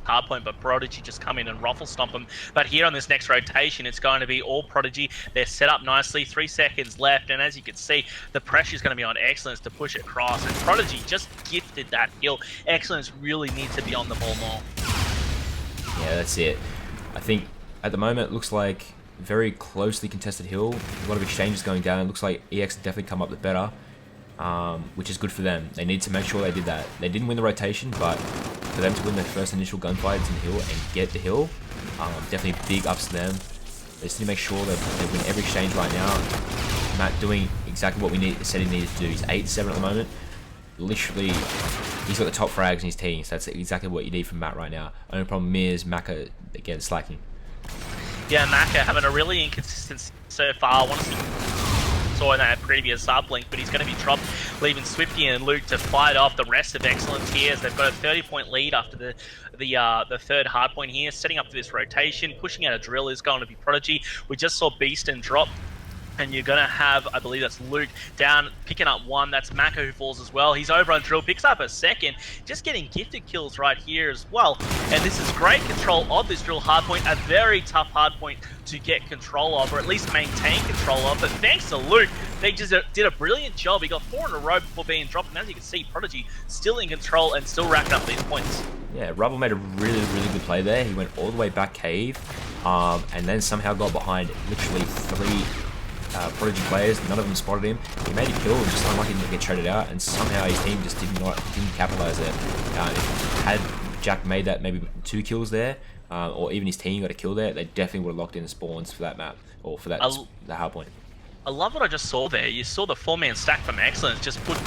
hardpoint, but Prodigy just come in and ruffle stomp them. But here on this next rotation, it's going to be all Prodigy. They're set up nicely, 3 seconds left, and as you can see, the pressure is going to be on Excellence to push it across, and Prodigy just gifted that kill. Excellence really needs to be on the ball more. Yeah, that's it. I think at the moment it looks like very closely contested hill, a lot of exchanges going down. It looks like EX definitely come up the better, which is good for them. They need to make sure they did that. They didn't win the rotation, but for them to win their first initial gunfights in the hill and get the hill, definitely big ups to them. They just need to make sure that they win every exchange right now. Matt doing exactly what we said he needed to do. He's 8-7 at the moment. Literally, he's got the top frags in his team, so that's exactly what you need from Matt right now. Only problem is Maka, again, slacking. Yeah, Maka having a really inconsistent so far. I want to see saw in that previous uplink, but he's going to be dropped, leaving Swifty and Luke to fight off the rest of Excellence here, as they've got a 30-point lead after the third hardpoint here, setting up for this rotation. Pushing out a drill is going to be Prodigy. We just saw Beaston drop, and you're going to have, I believe that's Luke, down, picking up 1. That's Maka who falls as well. He's over on drill, picks up a 2nd, just getting gifted kills right here as well. And this is great control of this drill hardpoint, a very tough hardpoint to get control of, or at least maintain control of. But thanks to Luke, they just did a brilliant job. He got 4 in a row before being dropped, and as you can see, Prodigy still in control and still racking up these points. Yeah, Rubble made a really, really good play there. He went all the way back cave, and then somehow got behind literally 3 Prodigy players. None of them spotted him. He made a kill, just unlucky to get traded out, and somehow his team just didn't capitalize there. Had Jack made that maybe 2 kills there, or even his team got a kill there, they definitely would have locked in the spawns for that map, or for that the hard point. I love what I just saw there. You saw the 4-man stack from Excellence just put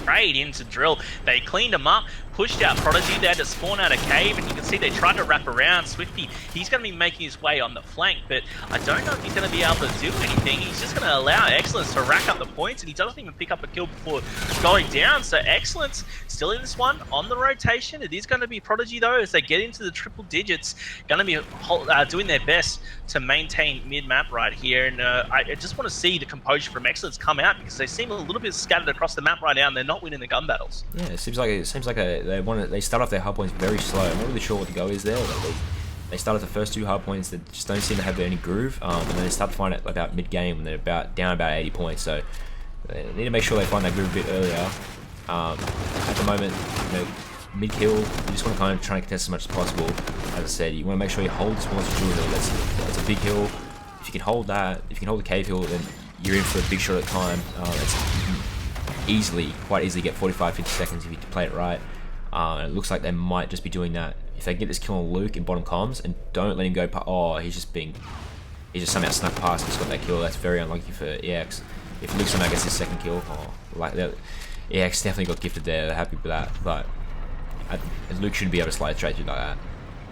straight into drill. They cleaned him up, pushed out Prodigy. They had to spawn out a cave, and you can see they tried to wrap around Swifty. He's going to be making his way on the flank, but I don't know if he's going to be able to do anything. He's just going to allow Excellence to rack up the points, and he doesn't even pick up a kill before going down. So Excellence still in this one on the rotation. It is going to be Prodigy, though, as they get into the triple digits, going to be doing their best to maintain mid-map right here. And I just want to see the composure from Excellence come out, because they seem a little bit scattered across the map right now, and they're not winning the gun battles. Yeah, it seems like they start off their hard points very slow. I'm not really sure what the go is there. They start at the first 2 hard points that just don't seem to have any groove, and then they start to find it about mid-game when they're down about 80 points. So they need to make sure they find that groove a bit earlier. At the moment, you know, mid-kill, you just want to kind of try and contest as much as possible. As I said, you want to make sure you hold the spawns to drill hill. That's a big hill. If you can hold that, if you can hold the cave hill, then you're in for a big shot at time. quite easily get 45-50 seconds if you play it right. And it looks like they might just be doing that. If they get this kill on Luke in bottom comms and don't let him go, oh, he's just somehow snuck past and just got that kill. That's very unlucky for EX. If Luke somehow gets his second kill, like that, EX definitely got gifted there. They're happy with that, but Luke shouldn't be able to slide straight through like that.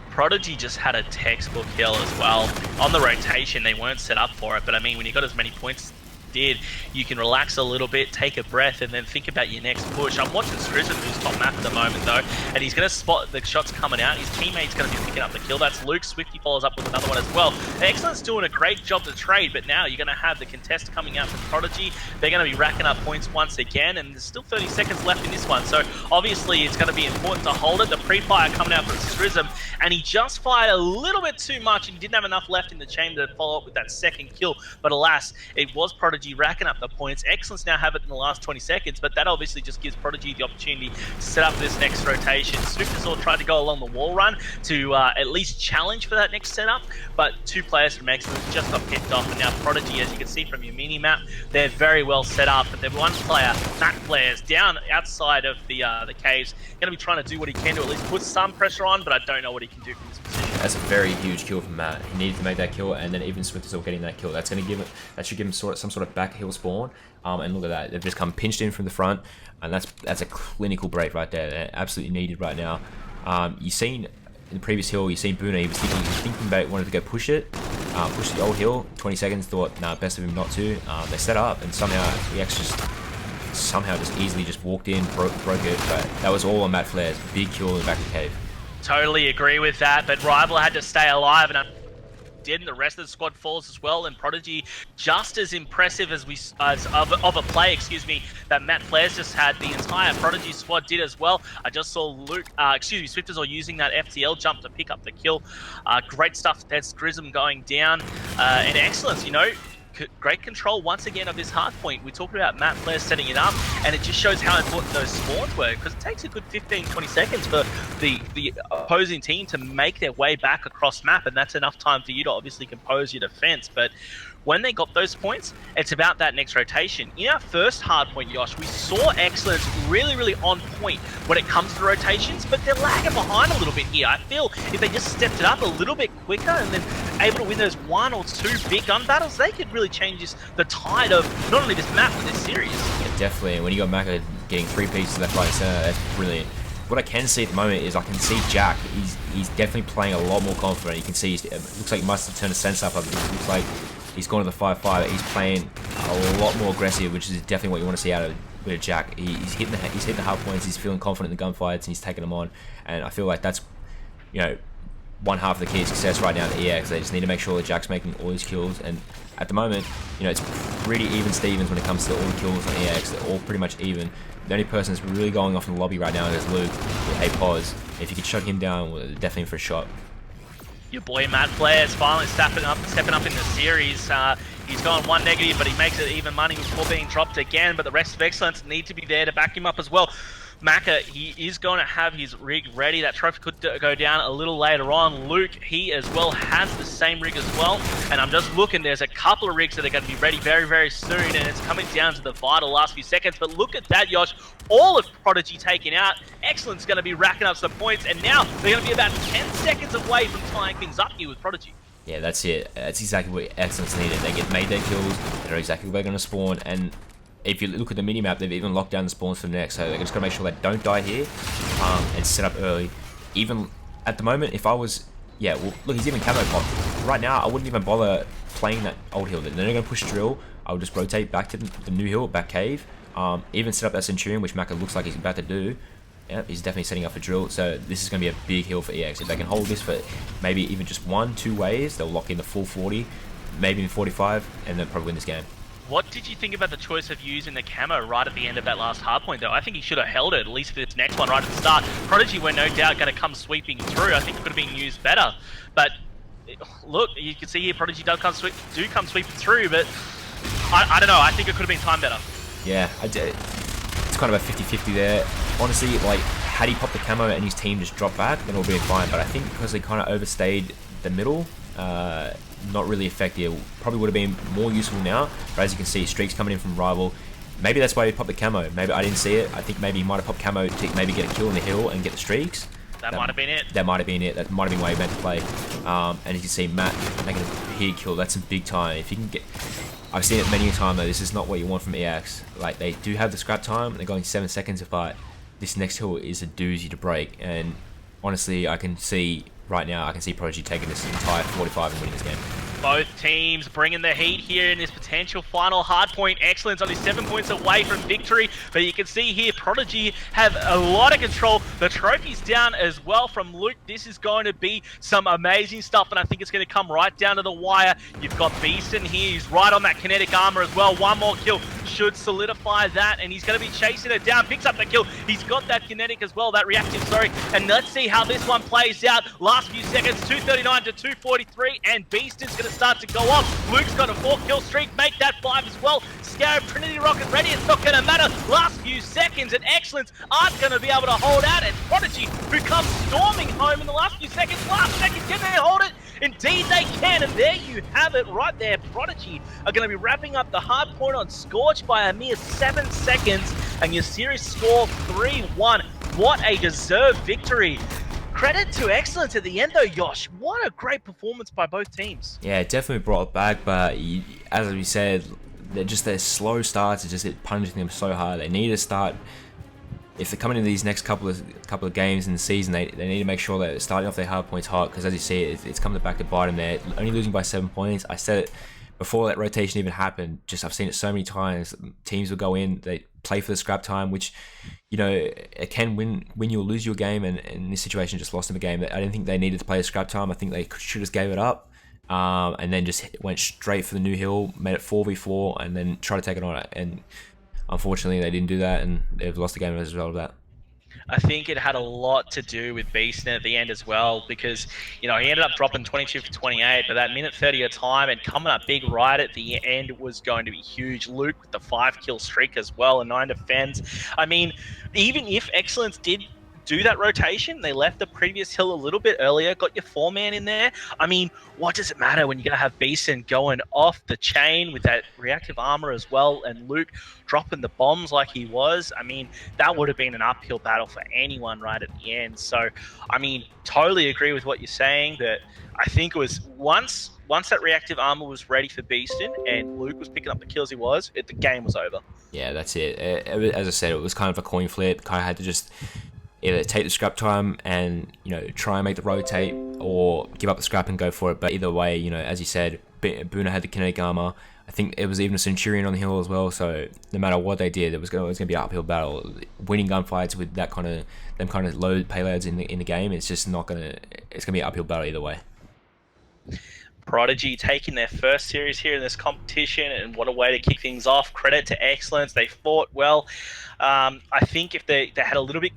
Prodigy just had a textbook kill as well. On the rotation, they weren't set up for it, but I mean, when you got as many points as did, you can relax a little bit, take a breath, and then think about your next push. I'm watching Scrism, who's top map at the moment though, and he's going to spot the shots coming out. His teammate's going to be picking up the kill. That's Luke. Swifty follows up with another one as well. Excellence doing a great job to trade, but now you're going to have the contest coming out from Prodigy. They're going to be racking up points once again, and there's still 30 seconds left in this one, so obviously it's going to be important to hold it. The pre-fire coming out from Scrism, and he just fired a little bit too much, and he didn't have enough left in the chamber to follow up with that second kill, but alas, it was Prodigy racking up the points. Excellence now have it in the last 20 seconds, but that obviously just gives Prodigy the opportunity to set up this next rotation. Swift has all tried to go along the wall run to at least challenge for that next setup, but two players from Excellence just got picked off, and now Prodigy, as you can see from your mini-map, they're very well set up, but they've one player, Matt Flares, down outside of the caves, going to be trying to do what he can to at least put some pressure on, but I don't know what he can do from this position. That's a very huge kill from Matt. He needed to make that kill, and then even Swift is all getting that kill. That's going to give it. That should give him some sort of back hill spawn. And look at that. They've just come pinched in from the front, and that's a clinical break right there. They're absolutely needed right now. You've seen in the previous hill, you've seen Boona. He was thinking about wanted to go push it, push the old hill. 20 seconds. Thought, nah, best of him not to. They set up, and somehow EX just easily just walked in, broke it. But that was all on Matt Flares. Big kill in the back of the cave. Totally agree with that, but Rival had to stay alive, and did, and the rest of the squad falls as well. And Prodigy, just as impressive as of a play, excuse me, that Matt Flares just had, the entire Prodigy squad did as well. I just saw Swifters all using that FTL jump to pick up the kill. Great stuff. That's Grism going down, and Excellence, you know. Great control once again of this hard point. We talked about Matt Flares setting it up, and it just shows how important those spawns were, because it takes a good 15-20 seconds for the opposing team to make their way back across map, and that's enough time for you to obviously compose your defense. But when they got those points, it's about that next rotation. In our first hard point, Yosh, we saw Excellence really on point when it comes to rotations, but they're lagging behind a little bit here. I feel if they just stepped it up a little bit quicker and then able to win those one or two big gun battles, they could really change the tide of not only this map, but this series. Yeah, definitely. And when you got Maka getting 3 pieces left, right, and center, that's brilliant. What I can see at the moment is I can see Jack. He's definitely playing a lot more confident. You can see it looks like he must have turned his sense up. It looks like he's gone to the 5-5. He's playing a lot more aggressive, which is definitely what you want to see out of Jack. He's hitting the hard points. He's feeling confident in the gunfights, and he's taking them on. And I feel like that's, you know, one half of the key to success right now at EX. They just need to make sure that Jack's making all his kills. And at the moment, you know, it's pretty even Stevens when it comes to all the kills on EX. They're all pretty much even. The only person that's really going off in the lobby right now is Luke with Hey Pause. If you could shut him down, we're definitely for a shot. Your boy Matt Flares finally stepping up in the series. He's gone 1 negative, but he makes it even money before being dropped again. But the rest of Excellence need to be there to back him up as well. Maka, he is going to have his rig ready. That trophy could go down a little later on. Luke, he as well has the same rig as well. And I'm just looking, there's a couple of rigs that are going to be ready very soon, and it's coming down to the vital last few seconds. But look at that, Yosh. All of Prodigy taken out. Excellence going to be racking up some points, and now they're going to be about 10 seconds away from tying things up here with Prodigy. Yeah, that's it. That's exactly what Excellence needed. They made their kills. They know exactly where they're going to spawn, and if you look at the mini-map, they've even locked down the spawns for the next, so they're just got to make sure they don't die here and set up early. Even at the moment, if I was... Yeah, well, look, he's even camo popped. Right now, I wouldn't even bother playing that old hill. They're not going to push drill. I would just rotate back to the new hill, back cave. Even set up that Centurion, which Maka looks like he's about to do. Yeah, he's definitely setting up for drill, so this is going to be a big hill for EX. If they can hold this for maybe even just 1-2 waves, they'll lock in the full 40, maybe in 45, and they'll probably win this game. What did you think about the choice of using the camo right at the end of that last hard point, though? I think he should have held it, at least for this next one right at the start. Prodigy were no doubt going to come sweeping through. I think it could have been used better. But look, you can see here Prodigy do come sweeping through, but I don't know. I think it could have been timed better. Yeah, it's kind of a 50-50 there. Honestly, like, had he popped the camo and his team just dropped back, then it would have been fine. But I think because they kind of overstayed the middle, not really effective. Probably would have been more useful now. But as you can see, streaks coming in from Rival. maybe that's why he popped the camo. Maybe I didn't see it. I think maybe he might have popped camo to maybe get a kill on the hill and get the streaks. That might have been it. That might have been it. That might have been why he meant to play. And you can see Matt making a here kill. That's some big time. If you can get, I've seen it many a time though. This is not what you want from EX. Like they do have the scrap time. They're going 7 seconds, but this next hill is a doozy to break. And honestly, I can see right now. I can see Prodigy taking this entire 45 and winning this game. Both teams bringing the heat here in this potential final. Hardpoint Excellence only 7 points away from victory, but you can see here Prodigy have a lot of control. The trophy's down as well from Luke. This is going to be some amazing stuff, and I think it's going to come right down to the wire. You've got Beaston here. He's right on that kinetic armor as well. One more kill should solidify that, and he's going to be chasing it down. Picks up the kill. He's got that kinetic as well, that reactive, sorry. And let's see how this one plays out. Last few seconds, 239 to 243, and Beaston's going to start to go off. Luke's got a 4-kill streak, make that 5 as well. Scarab, Trinity Rocket ready, it's not going to matter. Last few seconds, and Excellence aren't going to be able to hold out. And Prodigy, who comes storming home in the last few seconds. Last second, can they hold it? Indeed they can, and there you have it right there. Prodigy are going to be wrapping up the hard point on Scorch by a mere 7 seconds, and your series score 3-1. What a deserved victory. Credit to Excellence at the end though, Yosh. What a great performance by both teams. Yeah, it definitely brought it back, but as we said, their slow starts are just punishing them so hard. They need to start, if they're coming into these next couple of games in the season, they need to make sure that they're starting off their hard points hot, because as you see, it's coming back to bite them. They're only losing by 7 points. I said it before that rotation even happened. Just I've seen it so many times. Teams will go in, they play for the scrap time, which, you know, it can win you or lose your game, and in this situation just lost them a game. I didn't think they needed to play the scrap time. I think they should have gave it up, and then just went straight for the new hill, made it 4v4, and then try to take it on. And unfortunately they didn't do that, and they've lost the game as a result of that. I think it had a lot to do with Beaston at the end as well, because, you know, he ended up dropping 22 for 28, but that minute 30 of time and coming up big right at the end was going to be huge. Luke with the 5-kill streak as well, and 9 defends. I mean, even if Excellence did do that rotation, they left the previous hill a little bit earlier, got your 4-man in there. I mean, what does it matter when you're going to have Beaston going off the chain with that reactive armor as well, and Luke dropping the bombs like he was? I mean, that would have been an uphill battle for anyone right at the end. So, I mean, totally agree with what you're saying, that I think it was once that reactive armor was ready for Beaston and Luke was picking up the kills the game was over. Yeah, that's it. As I said, it was kind of a coin flip. Kind of had to just either take the scrap time and, you know, try and make the rotate, or give up the scrap and go for it. But either way, you know, as you said, Boona had the kinetic armor. I think it was even a Centurion on the hill as well. So no matter what they did, it was going to be an uphill battle. Winning gunfights with them kind of low payloads in the game, it's just not gonna. It's gonna be an uphill battle either way. Prodigy taking their first series here in this competition, and what a way to kick things off. Credit to Excellence, they fought well. I think if they had a little bit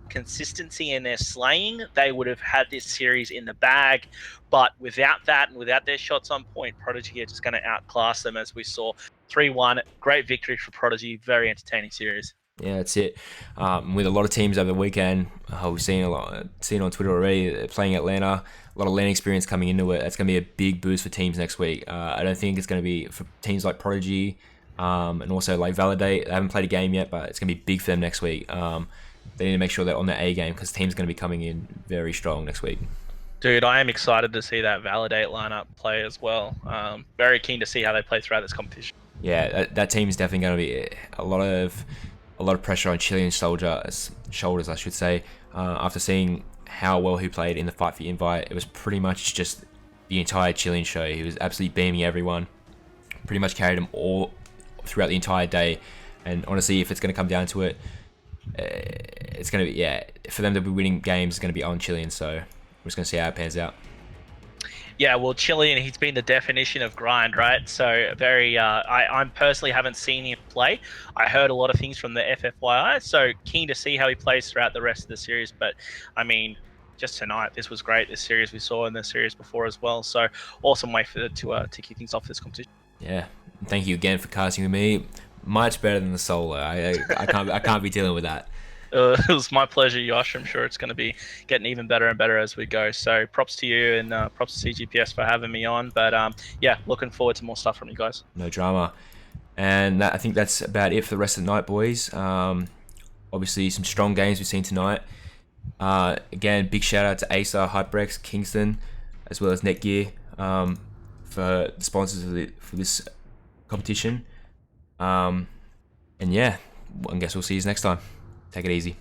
consistency in their slaying, they would have had this series in the bag. But without that, and without their shots on point, Prodigy are just going to outclass them, as we saw. 3-1, great victory for Prodigy, very entertaining series. Yeah, that's it. With a lot of teams over the weekend, we've seen on Twitter already, they're playing Atlanta, a lot of land experience coming into it. That's going to be a big boost for teams next week. I don't think it's going to be for teams like Prodigy, and also like Validate. They haven't played a game yet, but it's going to be big for them next week. They need to make sure they're on their A game, because teams going to be coming in very strong next week. Dude, I am excited to see that Validate lineup play as well. Very keen to see how they play throughout this competition. Yeah, that team is definitely going to be a lot of pressure on Chilean's shoulders, I should say. After seeing how well he played in the fight for Invite, it was pretty much just the entire Chilean show. He was absolutely beaming everyone. Pretty much carried them all throughout the entire day. And honestly, if it's going to come down to it, it's going to be, yeah, for them to be winning games, it's going to be on Chilean. So we're just going to see how it pans out. Yeah, well, Chilean, he's been the definition of grind, right? So very, I personally haven't seen him play. I heard a lot of things from the FFYI, so keen to see how he plays throughout the rest of the series. But I mean, just tonight, this was great. This series we saw in the series before as well. So awesome way to kick things off this competition. Yeah, thank you again for casting with me. Much better than the solo. I can't be dealing with that. It was my pleasure, Yosh. I'm sure it's going to be getting even better and better as we go. So props to you, and props to CGPS for having me on. But yeah, looking forward to more stuff from you guys. No drama. And I think that's about it for the rest of the night, boys. Obviously, some strong games we've seen tonight. Again, big shout out to Acer, HyperX, Kingston, as well as Netgear for the sponsors for this competition. And yeah, I guess we'll see you next time. Take it easy.